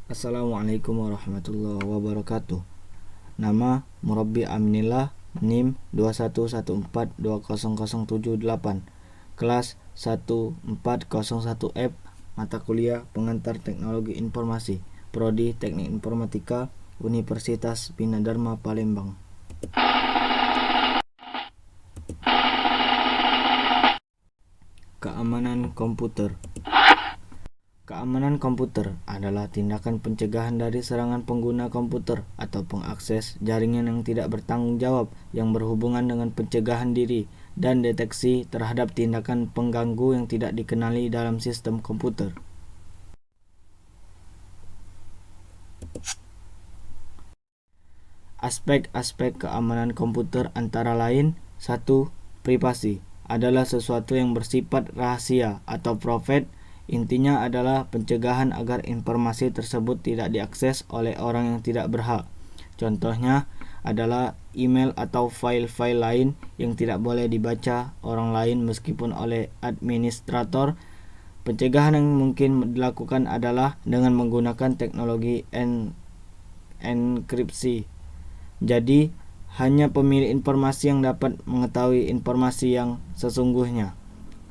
Assalamualaikum warahmatullahi wabarakatuh. Nama Murabbi Aminillah, NIM 2114200778, kelas 1401F, mata kuliah pengantar teknologi informasi, Prodi Teknik Informatika, Universitas Bina Dharma Palembang. Keamanan komputer. Keamanan komputer adalah tindakan pencegahan dari serangan pengguna komputer atau pengakses jaringan yang tidak bertanggung jawab yang berhubungan dengan pencegahan diri dan deteksi terhadap tindakan pengganggu yang tidak dikenali dalam sistem komputer. Aspek-aspek keamanan komputer antara lain: 1. Privasi adalah sesuatu yang bersifat rahasia atau private. Intinya adalah pencegahan agar informasi tersebut tidak diakses oleh orang yang tidak berhak. Contohnya adalah email atau file-file lain yang tidak boleh dibaca orang lain meskipun oleh administrator. Pencegahan yang mungkin dilakukan adalah dengan menggunakan teknologi enkripsi. Jadi, hanya pemilik informasi yang dapat mengetahui informasi yang sesungguhnya.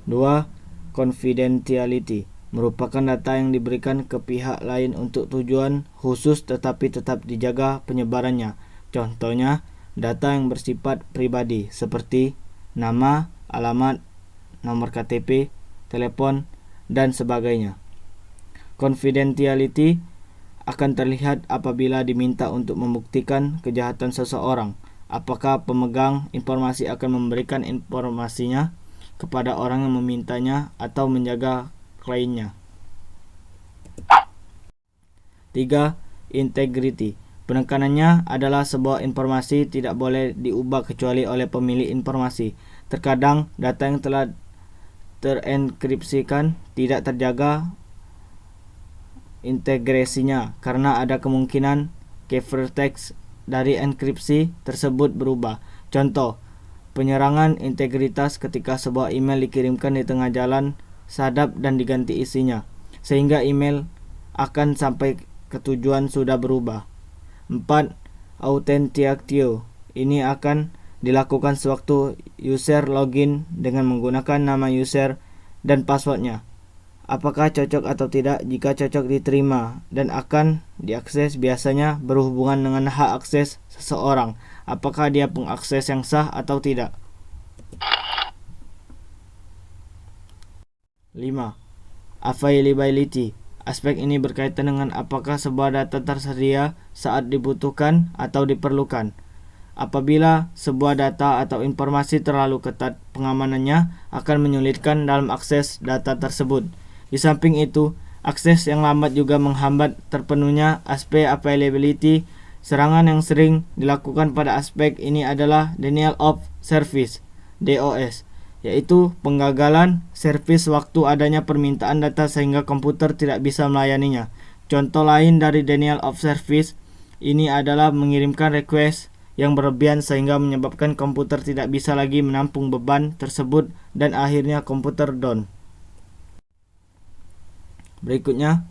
2. Confidentiality merupakan data yang diberikan ke pihak lain untuk tujuan khusus tetapi tetap dijaga penyebarannya. Contohnya, data yang bersifat pribadi seperti nama, alamat, nomor KTP, telepon, dan sebagainya. Confidentiality akan terlihat apabila diminta untuk membuktikan kejahatan seseorang. Apakah pemegang informasi akan memberikan informasinya kepada orang yang memintanya atau menjaga kliennya. 3. Integrity. Penekanannya adalah sebuah informasi tidak boleh diubah kecuali oleh pemilik informasi. Terkadang data yang telah terenkripsikan tidak terjaga integrasinya karena ada kemungkinan ciphertext dari enkripsi tersebut berubah. Contoh, penyerangan integritas ketika sebuah email dikirimkan di tengah jalan sadap dan diganti isinya, sehingga email akan sampai ke tujuan sudah berubah. 4. Authentication. Ini akan dilakukan sewaktu user login dengan menggunakan nama user dan passwordnya. Apakah cocok atau tidak? Jika cocok diterima dan akan diakses, biasanya berhubungan dengan hak akses seseorang. Apakah dia pengakses yang sah atau tidak? 5. Availability. Aspek ini berkaitan dengan apakah sebuah data tersedia saat dibutuhkan atau diperlukan. Apabila sebuah data atau informasi terlalu ketat, pengamanannya akan menyulitkan dalam akses data tersebut. Di samping itu, akses yang lambat juga menghambat terpenuhnya aspek availability. Serangan yang sering dilakukan pada aspek ini adalah denial of service, DOS, yaitu penggagalan servis waktu adanya permintaan data sehingga komputer tidak bisa melayaninya. Contoh lain dari denial of service ini adalah mengirimkan request yang berlebihan sehingga menyebabkan komputer tidak bisa lagi menampung beban tersebut dan akhirnya komputer down. Berikutnya,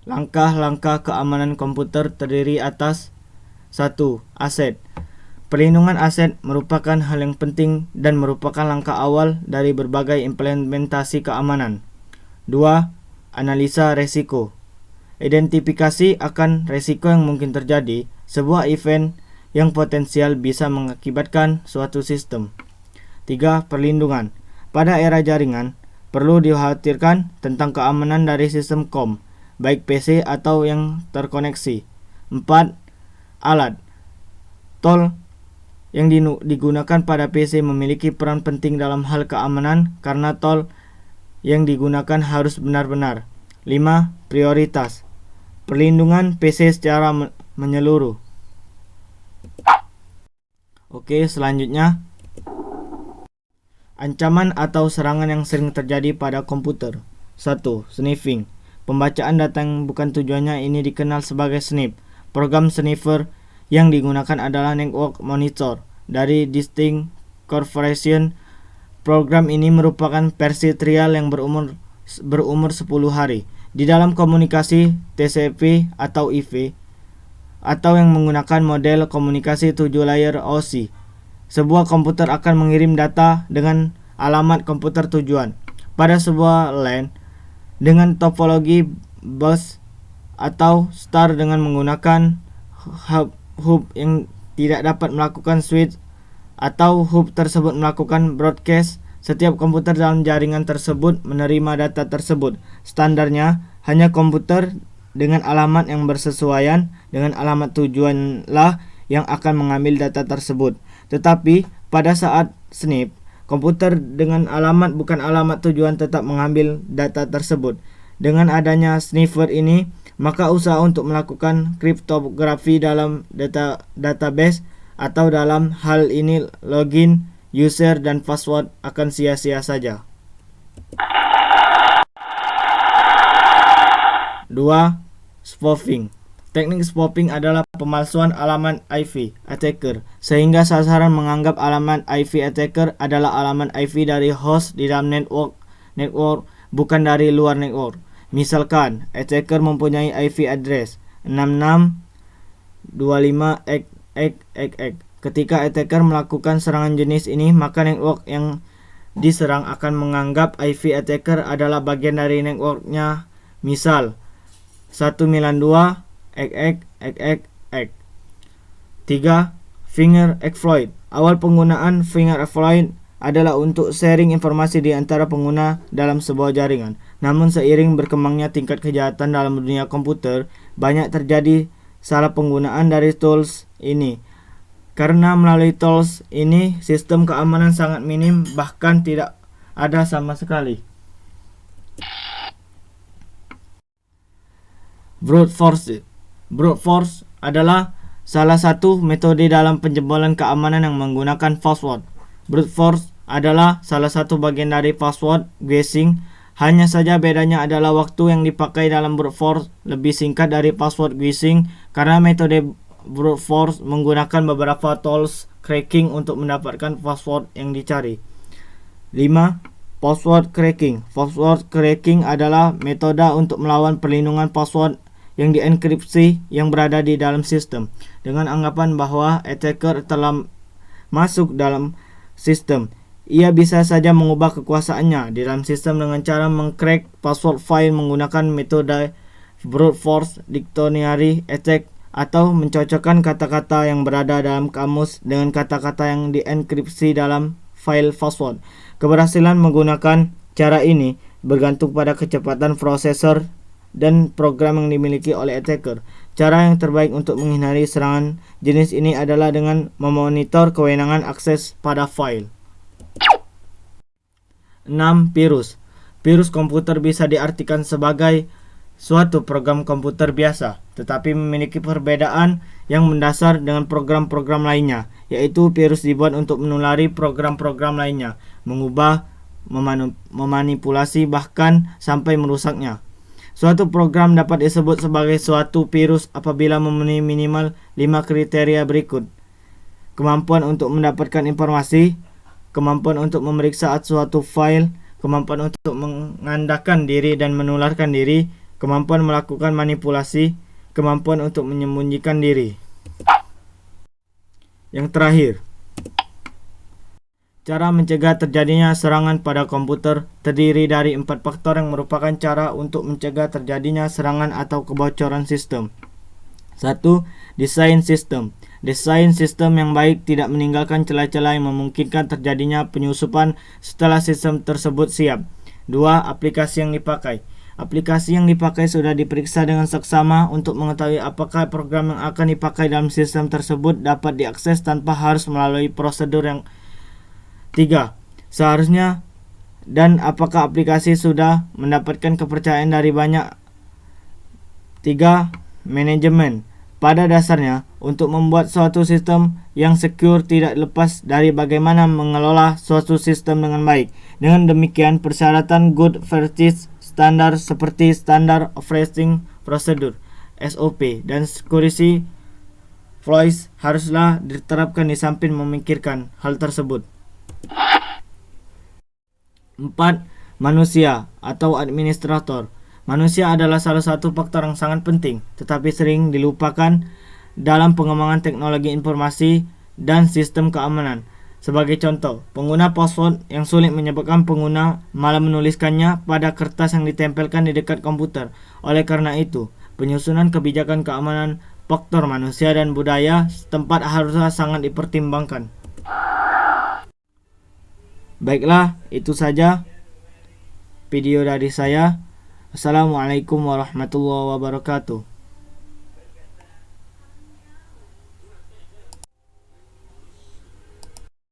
langkah-langkah keamanan komputer terdiri atas 1. Aset. Perlindungan aset merupakan hal yang penting dan merupakan langkah awal dari berbagai implementasi keamanan. 2. Analisa resiko. Identifikasi akan resiko yang mungkin terjadi, sebuah event yang potensial bisa mengakibatkan suatu sistem. 3. Perlindungan. Pada era jaringan, perlu dikhawatirkan tentang keamanan dari sistem COM, baik PC atau yang terkoneksi. 4. Alat. Tool yang digunakan pada PC memiliki peran penting dalam hal keamanan karena tool yang digunakan harus benar-benar. 5. Prioritas. Perlindungan PC secara menyeluruh. Oke, selanjutnya, ancaman atau serangan yang sering terjadi pada komputer. 1. Sniffing. Pembacaan data yang bukan tujuannya ini dikenal sebagai snif. Program sniffer yang digunakan adalah Network Monitor dari Distinct Corporation. Program ini merupakan versi trial yang berumur 10 hari. Di dalam komunikasi TCP atau IP, atau yang menggunakan model komunikasi 7 layer OSI, sebuah komputer akan mengirim data dengan alamat komputer tujuan pada sebuah LAN dengan topologi bus atau star dengan menggunakan hub yang tidak dapat melakukan switch, atau hub tersebut melakukan broadcast. Setiap komputer dalam jaringan tersebut menerima data tersebut. Standarnya, hanya komputer dengan alamat yang bersesuaian dengan alamat tujuanlah yang akan mengambil data tersebut. Tetapi, pada saat snip, komputer dengan alamat bukan alamat tujuan tetap mengambil data tersebut. Dengan adanya sniffer ini, maka usaha untuk melakukan kriptografi dalam database atau dalam hal ini login, user, dan password akan sia-sia saja. 2. Spoofing. Teknik spoofing adalah pemalsuan alamat IP attacker, sehingga sasaran menganggap alamat IP attacker adalah alamat IP dari host di dalam network, bukan dari luar network. Misalkan, attacker mempunyai IP address 66.25.x. Ketika attacker melakukan serangan jenis ini, maka network yang diserang akan menganggap IP attacker adalah bagian dari networknya. Misal, 192.x.x.x. 3. Finger exploit. Awal penggunaan finger exploit adalah untuk sharing informasi di antara pengguna dalam sebuah jaringan. Namun seiring berkembangnya tingkat kejahatan dalam dunia komputer, banyak terjadi salah penggunaan dari tools ini. Karena melalui tools ini, sistem keamanan sangat minim, bahkan tidak ada sama sekali. Brute force. Brute force adalah salah satu metode dalam penjebolan keamanan yang menggunakan password. Brute force adalah salah satu bagian dari password guessing. Hanya saja bedanya adalah waktu yang dipakai dalam brute force lebih singkat dari password guessing, karena metode brute force menggunakan beberapa tools cracking untuk mendapatkan password yang dicari. 5. Password cracking. Password cracking adalah metode untuk melawan perlindungan password yang dienkripsi yang berada di dalam sistem, dengan anggapan bahwa attacker telah masuk dalam sistem. Ia bisa saja mengubah kekuasaannya di dalam sistem dengan cara mengcrack password file menggunakan metode brute force dictionary attack, atau mencocokkan kata-kata yang berada dalam kamus dengan kata-kata yang dienkripsi dalam file password. Keberhasilan menggunakan cara ini bergantung pada kecepatan prosesor dan program yang dimiliki oleh attacker. Cara yang terbaik untuk menghindari serangan jenis ini adalah dengan memonitor kewenangan akses pada file. 6. Virus. Virus komputer bisa diartikan sebagai suatu program komputer biasa, tetapi memiliki perbedaan yang mendasar dengan program-program lainnya, yaitu virus dibuat untuk menulari program-program lainnya, mengubah, memanipulasi, bahkan sampai merusaknya. Suatu program dapat disebut sebagai suatu virus apabila memenuhi minimal 5 kriteria berikut: kemampuan untuk mendapatkan informasi, kemampuan untuk memeriksa suatu file, kemampuan untuk mengandalkan diri dan menularkan diri, kemampuan melakukan manipulasi, kemampuan untuk menyembunyikan diri. Yang terakhir, cara mencegah terjadinya serangan pada komputer terdiri dari 4 faktor yang merupakan cara untuk mencegah terjadinya serangan atau kebocoran sistem. 1. Desain sistem. Desain sistem yang baik tidak meninggalkan celah-celah yang memungkinkan terjadinya penyusupan setelah sistem tersebut siap. 2. Aplikasi yang dipakai. Aplikasi yang dipakai sudah diperiksa dengan seksama untuk mengetahui apakah program yang akan dipakai dalam sistem tersebut dapat diakses tanpa harus melalui prosedur yang 3. Seharusnya dan apakah aplikasi sudah mendapatkan kepercayaan dari banyak. 3. Manajemen. Pada dasarnya, untuk membuat suatu sistem yang secure tidak lepas dari bagaimana mengelola suatu sistem dengan baik. Dengan demikian, persyaratan good practice standar seperti Standard Operating Procedure (SOP) dan security flows haruslah diterapkan di samping memikirkan hal tersebut. 4. Manusia atau administrator. Manusia adalah salah satu faktor yang sangat penting, tetapi sering dilupakan dalam pengembangan teknologi informasi dan sistem keamanan. Sebagai contoh, pengguna password yang sulit menyebabkan pengguna malah menuliskannya pada kertas yang ditempelkan di dekat komputer. Oleh karena itu, penyusunan kebijakan keamanan faktor manusia dan budaya setempat harusnya sangat dipertimbangkan. Baiklah, itu saja video dari saya. Assalamualaikum warahmatullahi wabarakatuh.